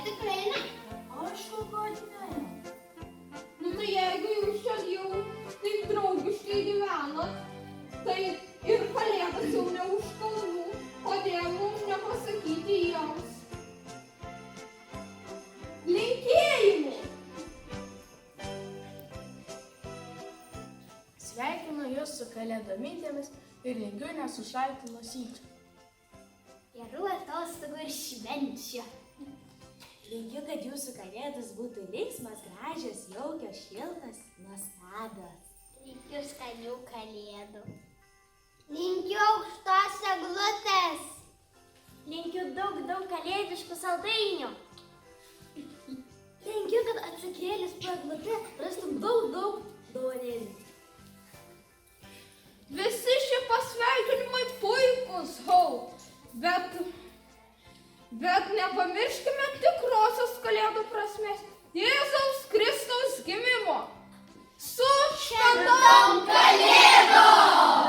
tikrai ne. Aišku, kad ne. Nu tai jeigu jūs čia jau taip draugiškai gyvenat, tai ir kalėdas jau ne už kalnų, kodėl mums nepasakyti jiems linkėjimų? Sveikinu jūs su kalėdomytėmis ir linkiu nesušalti nosyčių. Gerų atostogų ir švenčių. Linkiu, kad jūsų kalėdos būtų linksmas, gražios, jaukios, šiltas, nuostabios. Linkiu skanių kalėdų. Linkiu aukštos eglutės. Linkiu daug kalėdiškų saldainių. Linkiu, kad atsikėlęs po eglutę rastum daug dovanėlių. Visi šie pasveikinimai puikus, bet nepamirškime tikrosios kalėdų prasmės – Jėzaus Kristaus gimimo. Su šventom kalėdom!